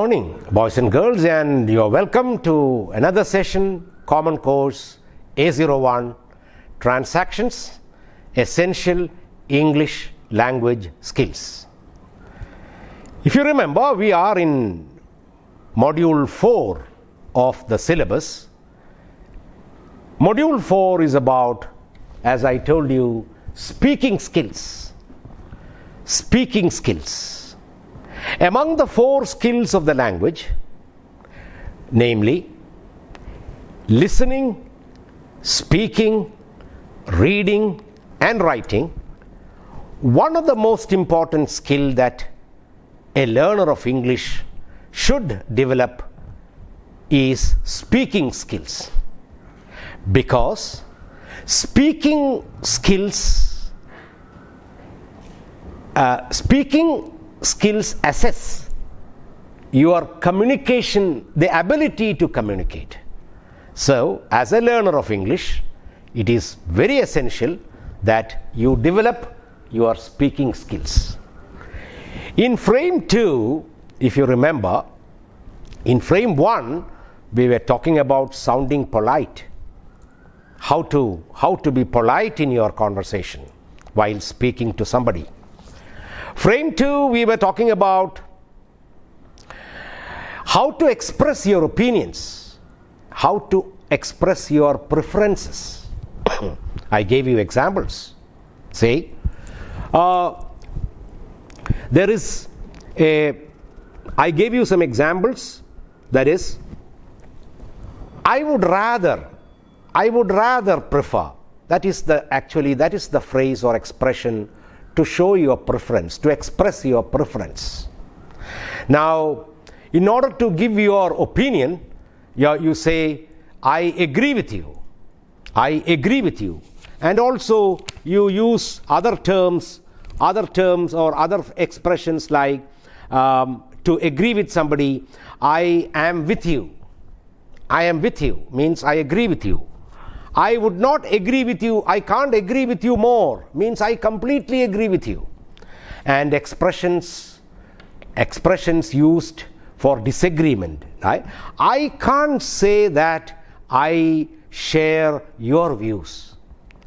morning, boys and girls, and you are welcome to another session, Common Course A01, Transactions, Essential English Language Skills. If you remember, we are in Module 4 of the syllabus. Module 4 is about, as I told you, speaking skills. Speaking skills. Among the 4 skills of the language, namely listening, speaking, reading, and writing, one of the most important skills that a learner of English should develop is speaking skills. Because speaking skills assess your communication, the ability to communicate. So, as a learner of English, it is very essential that you develop your speaking skills. In frame 2, if you remember, in frame 1, we were talking about sounding polite. How to be polite in your conversation while speaking to somebody. Frame 2, we were talking about how to express your opinions, how to express your preferences. I gave you examples. Say, I gave you some examples. That is, I would rather prefer. That is the phrase or expression to show your preference, to express your preference. Now, in order to give your opinion, you say, I agree with you. I agree with you. And also, you use other terms or other expressions like to agree with somebody, I am with you. I am with you means I agree with you. I would not agree with you, I can't agree with you more, means I completely agree with you. And expressions used for disagreement, right? I can't say that I share your views.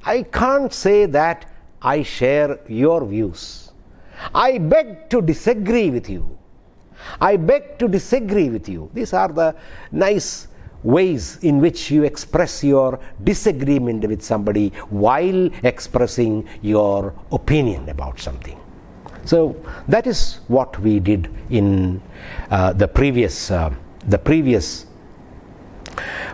I can't say that I share your views. I beg to disagree with you. I beg to disagree with you. These are the nice ways in which you express your disagreement with somebody while expressing your opinion about something. So that is what we did in the previous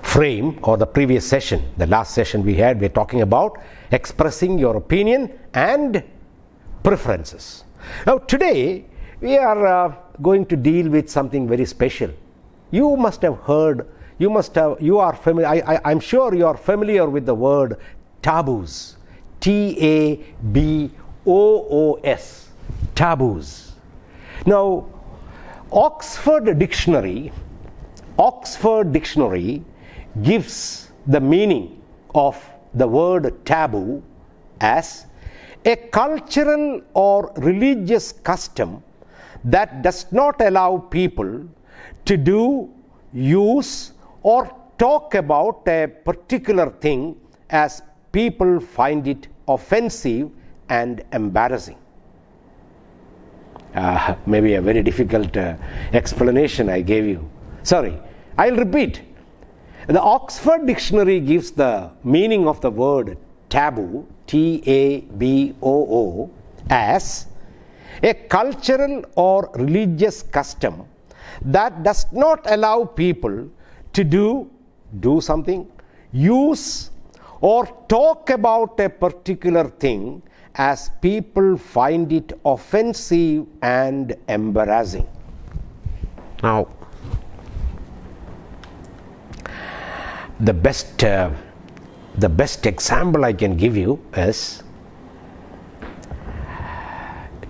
frame or the previous session. The last session we're talking about expressing your opinion and preferences. Now today we are going to deal with something very special. You must have heard. You are familiar. I'm sure you are familiar with the word taboos. Taboos. Taboos. Now, Oxford Dictionary gives the meaning of the word taboo as a cultural or religious custom that does not allow people to do, use, or talk about a particular thing as people find it offensive and embarrassing. Maybe a very difficult explanation I gave you. Sorry, I'll repeat. The Oxford Dictionary gives the meaning of the word taboo, T-A-B-O-O, as a cultural or religious custom that does not allow people to do something, use, or talk about a particular thing as people find it offensive and embarrassing. Now, the best example I can give you is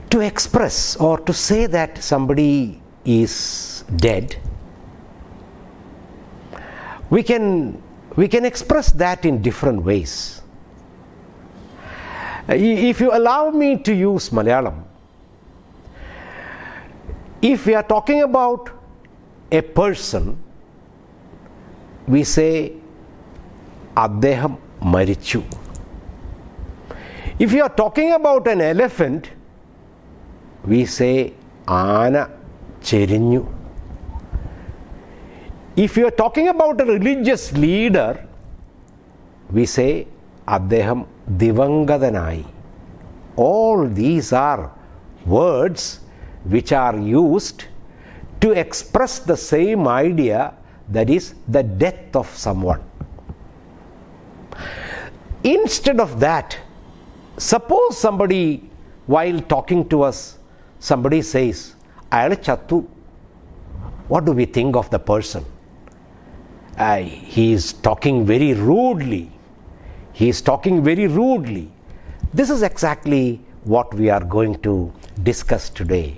to express or to say that somebody is dead. We can express that in different ways. If you allow me to use Malayalam, if we are talking about a person, we say, അദ്ദേഹം മരിച്ചു. If you are talking about an elephant, we say, ആന ചെരിഞ്ഞു. If you are talking about a religious leader, we say, അദ്ദേഹം ദിവംഗതനായി. All these are words which are used to express the same idea, that is the death of someone. Instead of that, suppose somebody, while talking to us, somebody says, അയാൾ ചത്തു. What do we think of the person? He is talking very rudely. He is talking very rudely. This is exactly what we are going to discuss today.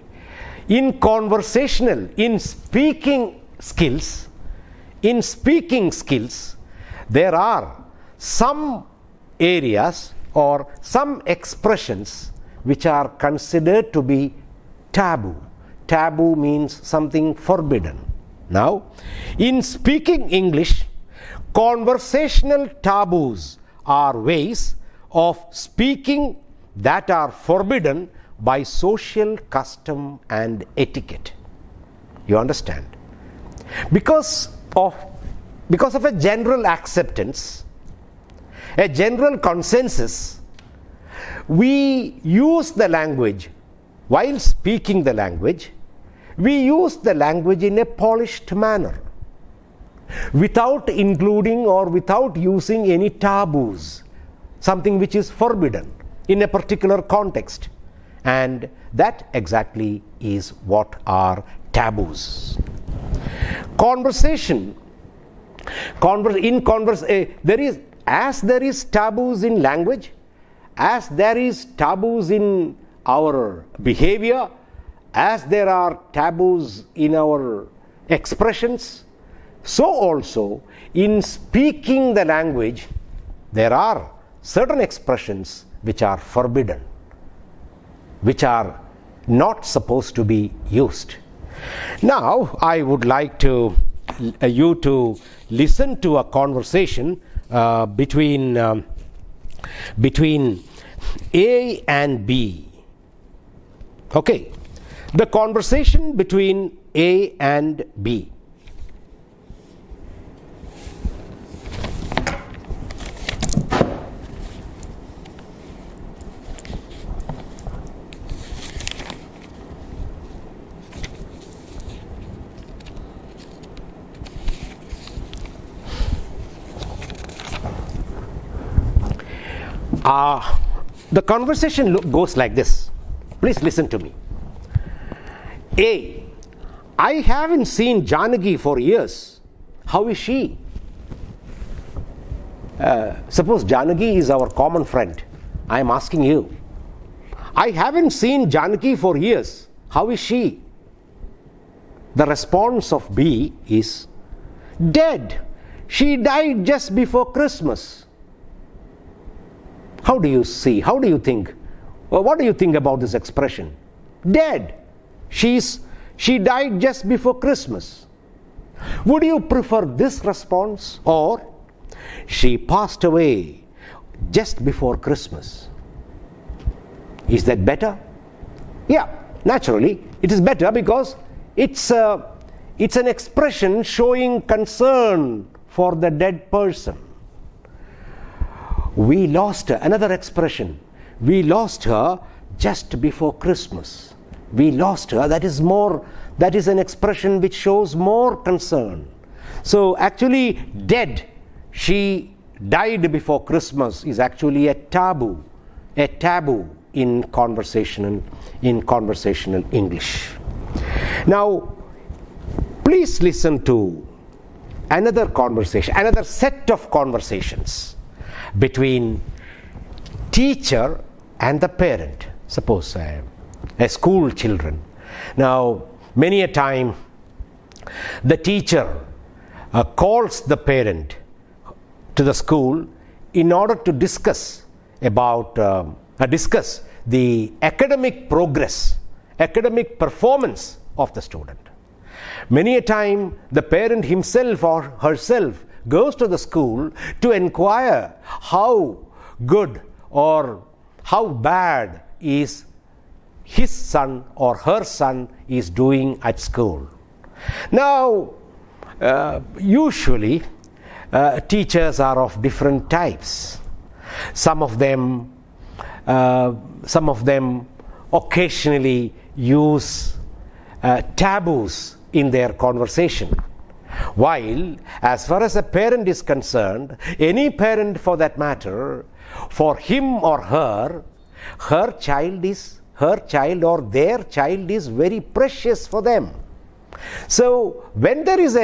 In conversational, in speaking skills, there are some areas or some expressions which are considered to be taboo. Taboo means something forbidden. Now, in speaking English, conversational taboos are ways of speaking that are forbidden by social custom and etiquette. You understand? Because of a general acceptance, a general consensus, we use the language. While speaking the language, we use the language in a polished manner, without including or without using any taboos, something which is forbidden in a particular context. And that exactly is what are taboos. There is, as there is taboos in language, as there is taboos in our behavior, as there are taboos in our expressions, so also in speaking the language, there are certain expressions which are forbidden, which are not supposed to be used. Now, I would like you to listen to a conversation between A and B. Okay, the conversation between A and B. The conversation goes like this. Please listen to me. A, I haven't seen Janaki for years. How is she? Suppose Janaki is our common friend. I am asking you. I haven't seen Janaki for years. How is she? The response of B is, dead. She died just before Christmas. How do you see? How do you think? Well, what do you think about this expression? Dead. She died just before Christmas. Would you prefer this response, or she passed away just before Christmas? Is that better? Yeah, naturally it is better, because it's an expression showing concern for the dead person. We lost her. Another expression, we lost her just before Christmas. We lost her. That is an expression which shows more concern. So actually, dead, she died before Christmas, is actually a taboo in conversational English. Now, please listen to another set of conversations between teacher and the parent. Suppose a school children. Now, many a time the teacher calls the parent to the school in order to discuss the academic progress, academic performance of the student. Many a time the parent himself or herself goes to the school to inquire how good or how bad is his son or her son is doing at school. Now, usually teachers are of different types. Some of them occasionally use taboos in their conversation. While, as far as a parent is concerned, any parent for that matter, for him or her child or their child is very precious for them. So when there is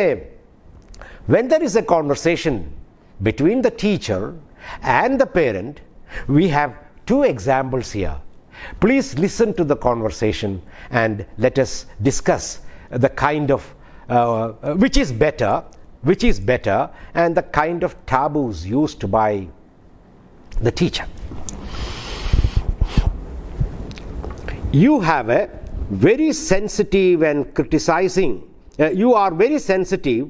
a conversation between the teacher and the parent, we have two examples here. Please listen to the conversation and let us discuss the kind of which is better and the kind of taboos used by the teacher. You have a very sensitive and criticizing, you are very sensitive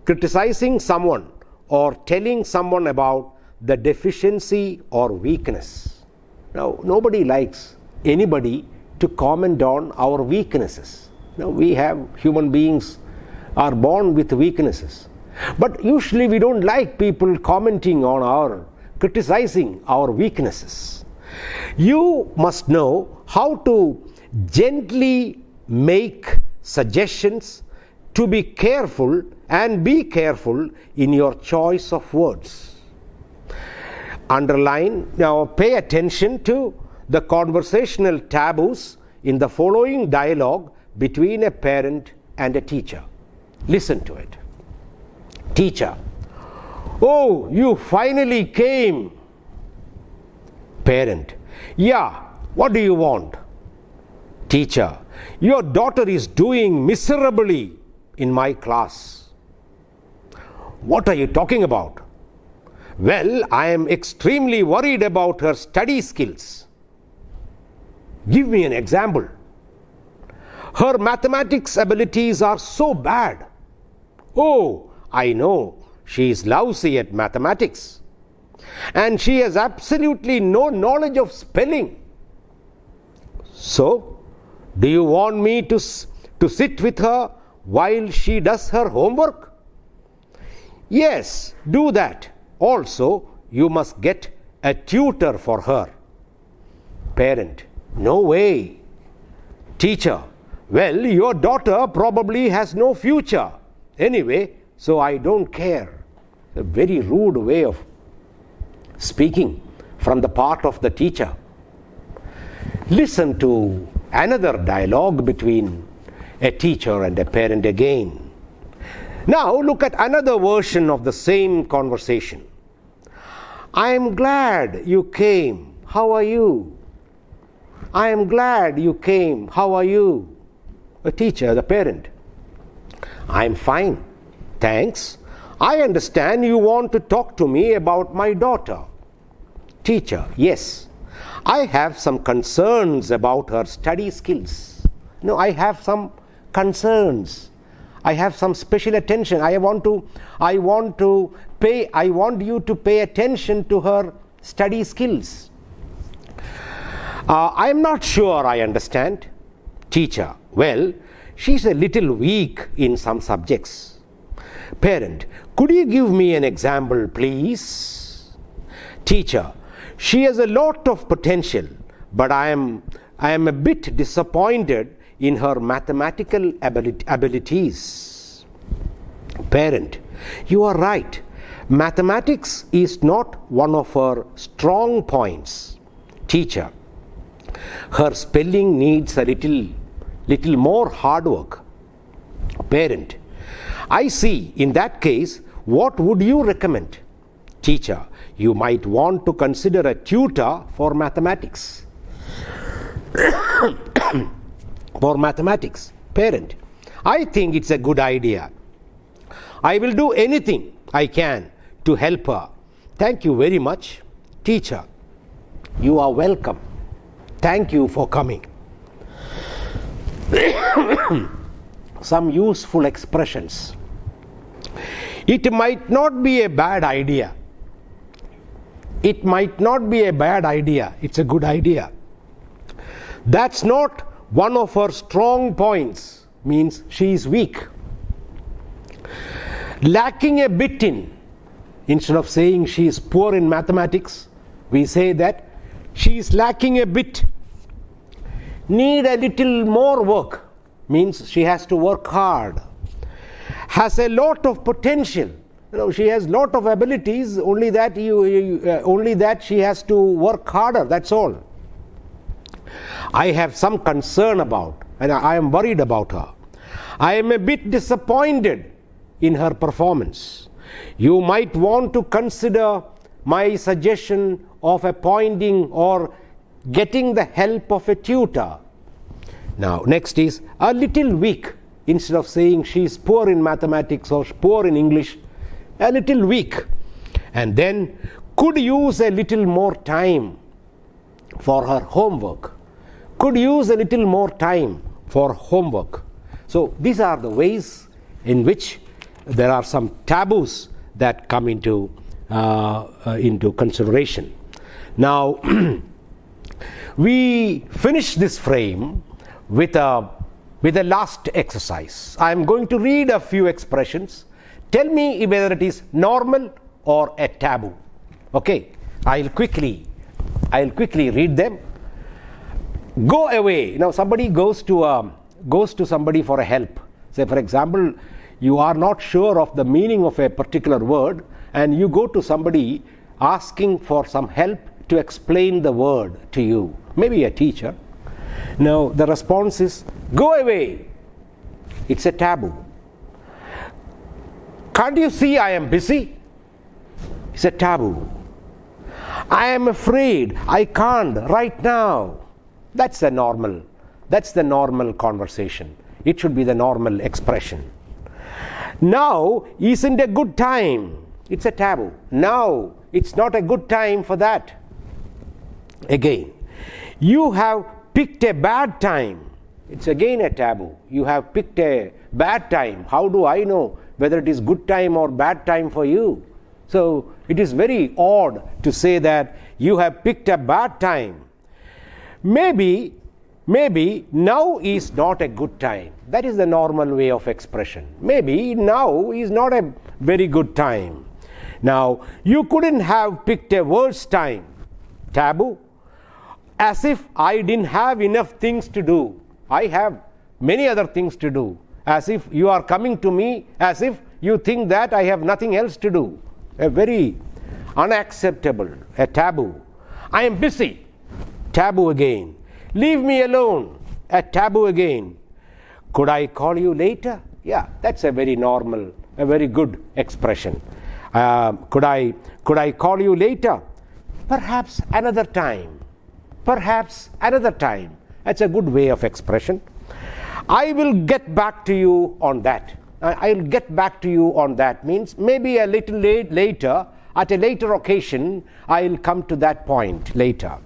criticizing someone or telling someone about the deficiency or weakness. Now, nobody likes anybody to comment on our weaknesses. Now, we have human beings are born with weaknesses. But usually we don't like people commenting on criticizing our weaknesses. You must know how to gently make suggestions, to be careful and be careful in your choice of words. Underline, now pay attention to the conversational taboos in the following dialogue between a parent and a teacher. Listen to it. Teacher: "Oh, you finally came." Parent: "Yeah, what do you want?" Teacher: "Your daughter is doing miserably in my class." What are you talking about? Well, I am extremely worried about her study skills. Give me an example. Her mathematics abilities are so bad. Oh, I know, she is lousy at mathematics. And she has absolutely no knowledge of spelling. So, do you want me to sit with her while she does her homework? Yes, do that. Also, you must get a tutor for her. Parent: "No way." Teacher: "Well, your daughter probably has no future. Anyway, so I don't care." A very rude way of speaking from the part of the teacher. Listen to another dialogue between a teacher and a parent again. Now look at another version of the same conversation. "I am glad you came. How are you?" "I am glad you came. How are you?" The teacher, the parent: "I am fine. Thanks. I understand you want to talk to me about my daughter." Teacher: "Yes. I have some concerns about her study skills. No, I have some concerns. I have some special attention. I want you to pay attention to her study skills." "I am not sure I understand." Teacher: "Well, she's a little weak in some subjects." Parent: "Could you give me an example, please?" Teacher: "She has a lot of potential, but I am a bit disappointed in her mathematical abilities." Parent: "You are right. Mathematics is not one of her strong points." Teacher: "Her spelling needs a little more hard work." Parent: "I see. In that case, what would you recommend?" Teacher: "You might want to consider a tutor for mathematics." For mathematics. Parent: "I think it's a good idea. I will do anything I can to help her. Thank you very much." Teacher: "You are welcome. Thank you for coming." some useful expressions. It might not be a bad idea. It might not be a bad idea. It's a good idea. That's not one of her strong points, means she is weak. Lacking a bit in, instead of saying she is poor in mathematics, we say that she is lacking a bit. Need a little more work, means she has to work hard. Has a lot of potential. She has lot of abilities, only that she has to work harder, that's all. I have some concern about, and I am worried about her. I am a bit disappointed in her performance. You might want to consider my suggestion of appointing or getting the help of a tutor. Now, next is a little weak. Instead of saying she is poor in mathematics or poor in English, a little weak. And then could use a little more time for her homework. Could use a little more time for homework. So these are the ways in which there are some taboos that come into consideration. Now, we finish this frame with a last exercise. I am going to read a few expressions. Tell me whether it is normal or a taboo. Okay, I'll quickly read them. Go away. Now somebody goes to somebody for a help. Say, for example, you are not sure of the meaning of a particular word, and you go to somebody asking for some help to explain the word to you, maybe a teacher. Now the response is, go away. It's a taboo. Can't you see I am busy? It's a taboo. I am afraid, I can't right now. That's the normal conversation. It should be the normal expression. Now isn't a good time. It's a taboo. Now it's not a good time for that. Again, you have picked a bad time. It's again a taboo. You have picked a bad time. How do I know whether it is good time or bad time for you? So it is very odd to say that you have picked a bad time. Maybe now is not a good time. That is the normal way of expression. Maybe now is not a very good time. Now, you couldn't have picked a worse time. Taboo. As if I didn't have enough things to do. I have many other things to do. As if you are coming to me, as if you think that I have nothing else to do. A very unacceptable, a taboo. I am busy. Taboo again. Leave me alone. A taboo again. Could I call you later? Yeah, that's a very normal, a very good expression. Could I call you later? Perhaps another time. Perhaps another time. That's a good way of expression. I will get back to you on that. I'll get back to you on that means maybe a little later, at a later occasion, I'll come to that point later.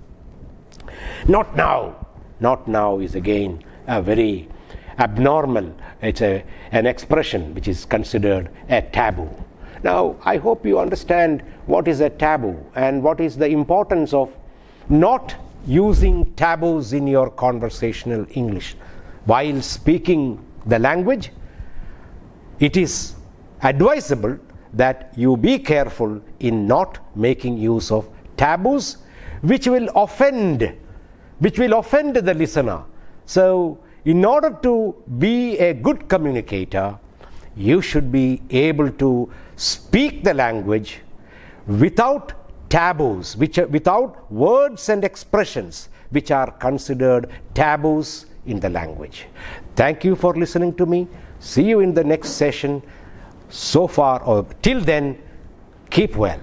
Not now. Not now is again a very abnormal, it's an expression which is considered a taboo. Now, I hope you understand what is a taboo and what is the importance of not using taboos in your conversational English. While speaking the language, it is advisable that you be careful in not making use of taboos which will offend the listener. So, in order to be a good communicator, you should be able to speak the language without taboos, without words and expressions which are considered taboos in the language. Thank you for listening to me. See you in the next session. So far, or till then, keep well.